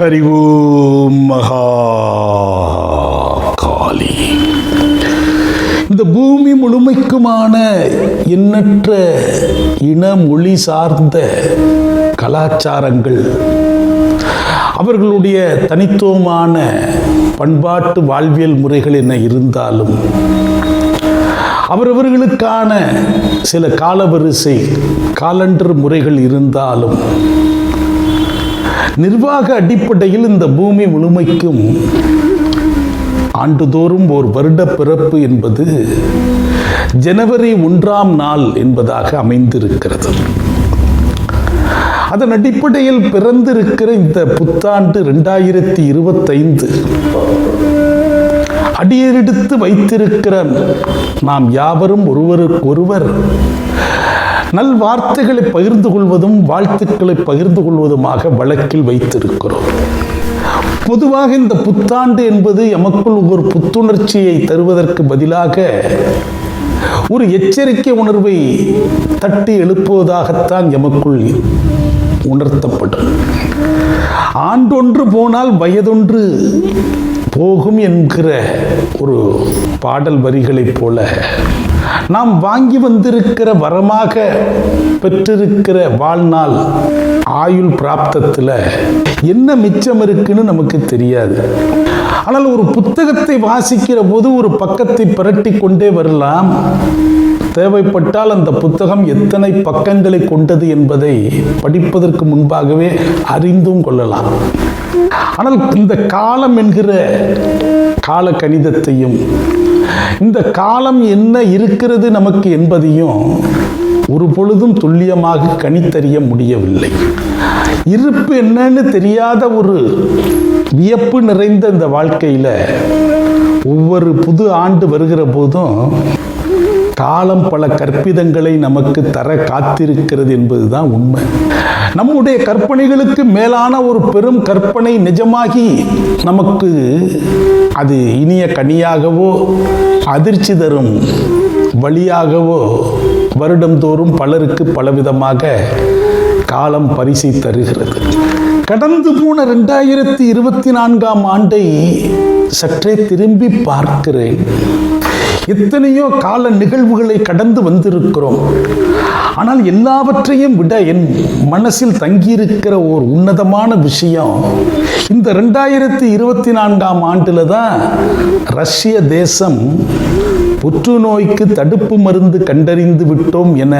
ஹரி ஓம் மகா காளி. இந்த பூமி முழுமைக்குமான எண்ணற்ற இன மொழி சார்ந்த கலாச்சாரங்கள், அவர்களுடைய தனித்துவமான பண்பாட்டு வாழ்வியல் முறைகள் என்ன இருந்தாலும், அவரவர்களுக்கான சில காலவரிசை காலண்டர் முறைகள் இருந்தாலும், நிர்வாக அடிப்படையில் இந்த பூமி முழுமைக்கும் ஆண்டுதோறும் ஒரு வருட பிறப்பு என்பது ஜனவரி 1ஆம் நாள் என்பதாக அமைந்திருக்கிறது. அதன் அடிப்படையில் பிறந்திருக்கிற இந்த புத்தாண்டு 2025 அடியெடுத்து வைத்திருக்கிற நாம் யாவரும் ஒருவருக்கொருவர் நல்வார்த்தைகளை பகிர்ந்து கொள்வதும் வாழ்த்துக்களை பகிர்ந்து கொள்வதுமாக வழக்கில் வைத்திருக்கிறோம். பொதுவாக இந்த புத்தாண்டு என்பது எமக்குள் ஒரு புத்துணர்ச்சியை தருவதற்கு பதிலாக ஒரு எச்சரிக்கை உணர்வை தட்டி எழுப்புவதாகத்தான் எமக்குள் உணர்த்தப்படும். ஆண்டொன்று போனால் வயதொன்று போகும் என்கிற ஒரு பாடல் வரிகளைப் போல, நாம் வாங்கி வந்திருக்கிற வரமாக பெற்றிருக்கிற வாழ்நாள் ஆயுள் பிராப்தத்தில் என்ன மிச்சம் இருக்குன்னு நமக்கு தெரியாது. ஆனால் ஒரு புத்தகத்தை வாசிக்கிற போது ஒரு பக்கத்தை புரட்டி கொண்டே வரலாம். தேவைப்பட்டால் அந்த புத்தகம் எத்தனை பக்கங்களை கொண்டது என்பதை படிப்பதற்கு முன்பாகவே அறிந்தும் கொள்ளலாம். ஆனால் இந்த காலம் என்கிற கால கணிதத்தையும், இந்த காலம் என்ன இருக்கிறது நமக்கு என்பதையும் ஒரு பொழுதும் துல்லியமாக கணித்தறிய முடியவில்லை. இருப்பு என்னன்னு தெரியாத ஒரு வியப்பு நிறைந்த இந்த வாழ்க்கையில் ஒவ்வொரு புது ஆண்டு வருகிற போதும் காலம் பல கற்பிதங்களை நமக்கு தர காத்திருக்கிறது என்பதுதான் உண்மை. நம்முடைய கற்பனைகளுக்கு மேலான ஒரு பெரும் கற்பனை நிஜமாகி நமக்கு அது இனிய கனியாகவோ அதிர்ச்சி தரும் வழியாகவோ வருடந்தோறும் பலருக்கு பலவிதமாக காலம் பரிசை தருகிறது. கடந்து போன 2024ஆம் ஆண்டை சற்றே திரும்பி பார்க்கிறேன். எத்தனையோ கால நிகழ்வுகளை கடந்து வந்திருக்கிறோம். ஆனால் எல்லாவற்றையும் விட என் மனசில் தங்கியிருக்கிற ஒரு உன்னதமான விஷயம், இந்த 2024ஆம் ஆண்டில் தான் ரஷ்ய தேசம் புற்றுநோய்க்கு தடுப்பு மருந்து கண்டறிந்து விட்டோம் என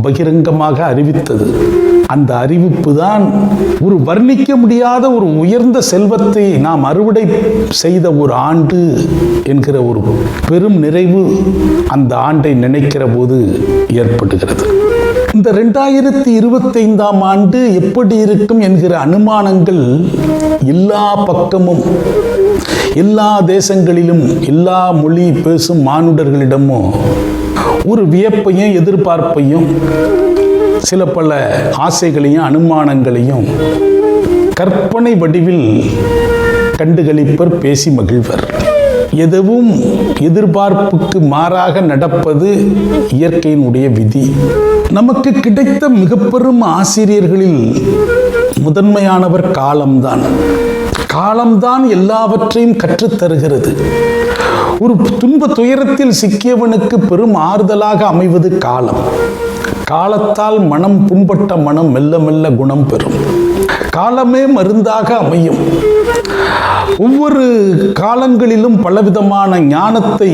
பகிரங்கமாக அறிவித்தது. அந்த அறிவிப்பு தான் ஒரு வர்ணிக்க முடியாத ஒரு உயர்ந்த செல்வத்தை நாம் அறுவடை செய்த ஒரு ஆண்டு என்கிற ஒரு பெரும் நிறைவு அந்த ஆண்டை நினைக்கிற போது ஏற்படுகிறது. இந்த 2025ஆம் ஆண்டு எப்படி இருக்கும் என்கிற அனுமானங்கள் எல்லா பக்கமும், எல்லா தேசங்களிலும், எல்லா மொழி பேசும் மானுடர்களிடமும் ஒரு வியப்பையும் எதிர்பார்ப்பையும் சில பல ஆசைகளையும் அனுமானங்களையும் கற்பனை வடிவில் கண்டுகளிப்பர், பேசி மகிழ்வர். எதுவும் எதிர்பார்ப்புக்கு மாறாக நடப்பது இயற்கையினுடைய விதி. நமக்கு கிடைத்த மிக பெரும் ஆசிரியர்களில் முதன்மையானவர் காலம்தான். காலம்தான் எல்லாவற்றையும் கற்றுத்தருகிறது. ஒரு துன்ப துயரத்தில் சிக்கியவனுக்கு பெரும் ஆறுதலாக அமைவது காலம். காலத்தால் மனம் புண்பட்ட மனம் மெல்ல மெல்ல குணம் பெறும். காலமே மருந்தாக அமையும். ஒவ்வொரு காலங்களிலும் பலவிதமான ஞானத்தை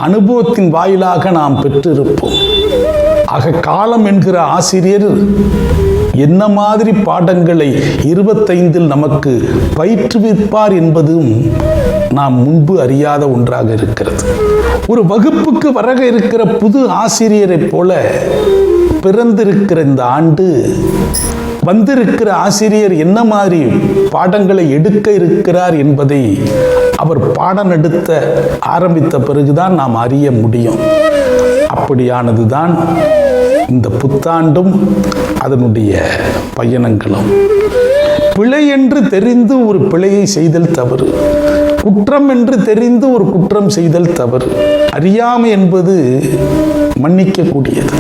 அனுபவத்தின் வாயிலாக நாம் பெற்றிருப்போம். ஆக காலம் என்கிற ஆசிரியர் என்ன மாதிரி பாடங்களை 25இல் நமக்கு பயிற்றுவிப்பார் என்பதும் நாம் முன்பு அறியாத ஒன்றாக இருக்கிறது. ஒரு வகுப்புக்கு வர இருக்கிற புது ஆசிரியரை போல பிறந்திருக்கிற இந்த ஆண்டு வந்திருக்கிற ஆசிரியர் என்ன மாதிரி பாடங்களை எடுக்க இருக்கிறார் என்பதை அவர் பாடம் நடத்த ஆரம்பித்த பிறகுதான் நாம் அறிய முடியும். அப்படியானதுதான் இந்த புத்தாண்டும் அதனுடைய பயணங்களும். பிழை என்று தெரிந்து ஒரு பிழையை செய்தல் தவறு, குற்றம் என்று தெரிந்து ஒரு குற்றம் செய்தல் தவறு. அறியாமை என்பது மன்னிக்கக்கூடியது.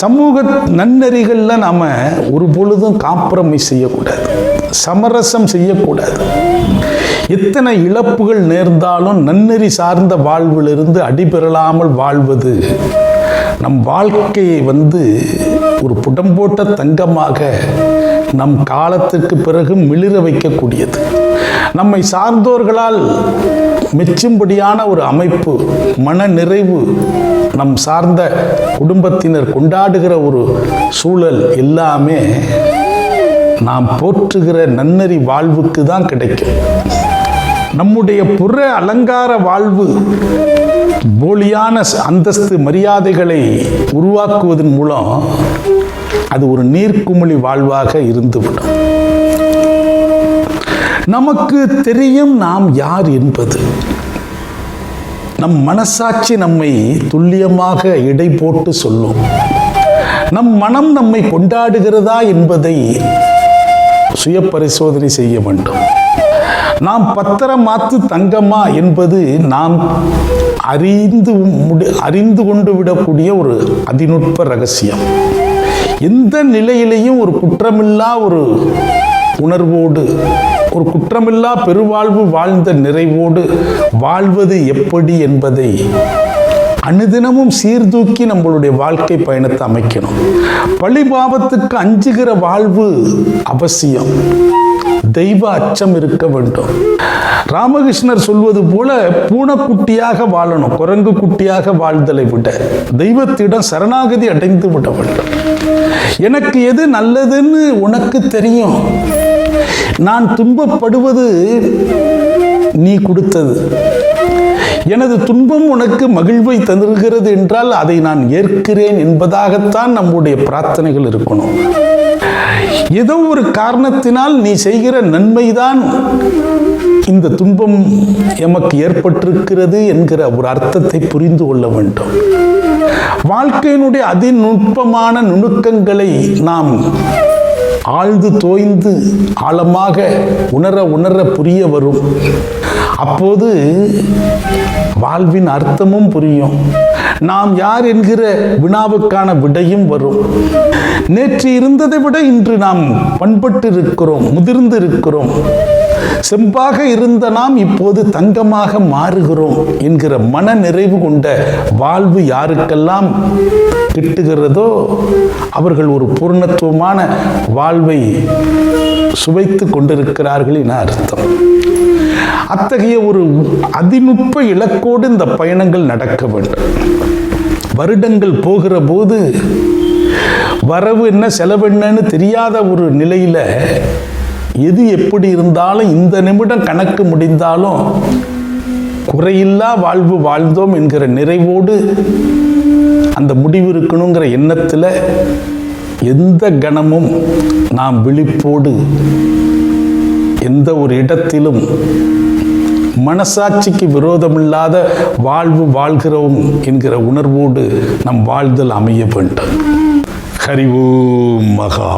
சமூக நன்னெறிகளில் நாம் ஒரு பொழுதும் காம்ப்ரமைஸ் செய்யக்கூடாது. சமரசம் செய்யக்கூடாது. எத்தனை இழப்புகள் நேர்ந்தாலும் நன்னெறி சார்ந்த வாழ்விலிருந்து அடிபெறலாமல் வாழ்வது நம் வாழ்க்கையை ஒரு புடம்போட்ட தங்கமாக நம் காலத்திற்கு பிறகு மிளிர வைக்கக்கூடியது. நம்மை சார்ந்தோர்களால் மெச்சும்படியான ஒரு அமைப்பு, மன நிறைவு, நம் சார்ந்த குடும்பத்தினர் கொண்டாடுகிற ஒரு சூழல் எல்லாமே நாம் போற்றுகிற நன்னெறி வாழ்வுக்கு தான் கிடைக்கும். நம்முடைய புற அலங்கார வாழ்வு போலியான அந்தஸ்து மரியாதைகளை உருவாக்குவதன் மூலம் அது ஒரு நீர்க்குமிழி வாழ்வாக இருந்துவிடும். நமக்கு தெரியும் நாம் யார் என்பது. நம் மனசாட்சி நம்மை துல்லியமாக எடை போட்டு சொல்லும். நம் மனம் நம்மை கொண்டாடுகிறதா என்பதை சுய பரிசோதனை செய்ய வேண்டும். நாம் பத்திரமாத்து தங்கமா என்பது நாம் அறிந்து கொண்டு விடக்கூடிய ஒரு அதிநுட்ப ரகசியம். எந்த நிலையிலையும் ஒரு குற்றமில்லா ஒரு உணர்வோடு, ஒரு குற்றமில்லா பெருவாழ்வு வாழ்ந்த நிறைவோடு வாழ்வது எப்படி என்பதை அனுதினமும் சீர்தூக்கி நம்மளுடைய வாழ்க்கை பயணத்தை அமைக்கணும். பழிபாவத்துக்கு அஞ்சுகிற வாழ்வு அவசியம். தெய்வ அச்சம் இருக்க வேண்டும். ராமகிருஷ்ணர் சொல்வது போல பூனைக்குட்டியாக வாழணும், குரங்கு குட்டியாக வாழ்தலை விட தெய்வத்திடம் சரணாகதி அடைந்து விட வேண்டும். எனக்கு எது நல்லதுன்னு உனக்கு தெரியும். நான் துன்பப்படுவது நீ கொடுத்தது. எனது துன்பம் உனக்கு மகிழ்வை தருகிறது என்றால் அதை நான் ஏற்கிறேன் என்பதாகத்தான் நம்முடைய பிரார்த்தனைகள் இருக்கணும். ஏதோ ஒரு காரணத்தினால் நீ செய்கிற நன்மைதான் இந்த துன்பம் எமக்கு ஏற்பட்டிருக்கிறது என்கிற ஒரு அர்த்தத்தை புரிந்து கொள்ள வேண்டும். வாழ்க்கையினுடைய அதிநுட்பமான நுணுக்கங்களை நாம் ஆழ்ந்து தோய்ந்து ஆழமாக உணர புரிய வரும். அப்போது வாழ்வின் அர்த்தமும் புரியும். நாம் யார் என்கிற வினாவுக்கான விடையும் வரும். நேற்று இருந்ததை விட இன்று நாம் பண்பட்டு இருக்கிறோம், முதிர்ந்து இருக்கிறோம். செம்பாக இருந்த நாம் இப்போது தங்கமாக மாறுகிறோம் என்கிற மன நிறைவு கொண்ட வாழ்வு யாருக்கெல்லாம் கிட்டுகிறதோ அவர்கள் ஒரு பூர்ணத்துவமான வாழ்வை சுவைத்து கொண்டிருக்கிறார்கள் என அர்த்தம். அத்தகைய ஒரு அதிநுட்ப இலக்கோடு இந்த பயணங்கள் நடக்க வேண்டும். வருடங்கள் போகிற போது வரவு என்ன செலவு என்னன்னு தெரியாத ஒரு நிலையில எது எப்படி இருந்தாலும் இந்த நிமிடம் கணக்கு முடிந்தாலும் குறையில்லா வாழ்வு வாழ்ந்தோம் என்கிற நிறைவோடு அந்த முடிவு இருக்கணுங்கிற எண்ணத்தில் எந்த கணமும் நாம் விழிப்போடு எந்த ஒரு இடத்திலும் மனசாட்சிக்கு விரோதமில்லாத வாழ்வு வாழ்கிறோம் என்கிற உணர்வோடு நம் வாழ்தல் அமைய வேண்டும். ஹரி ஓம் மகா.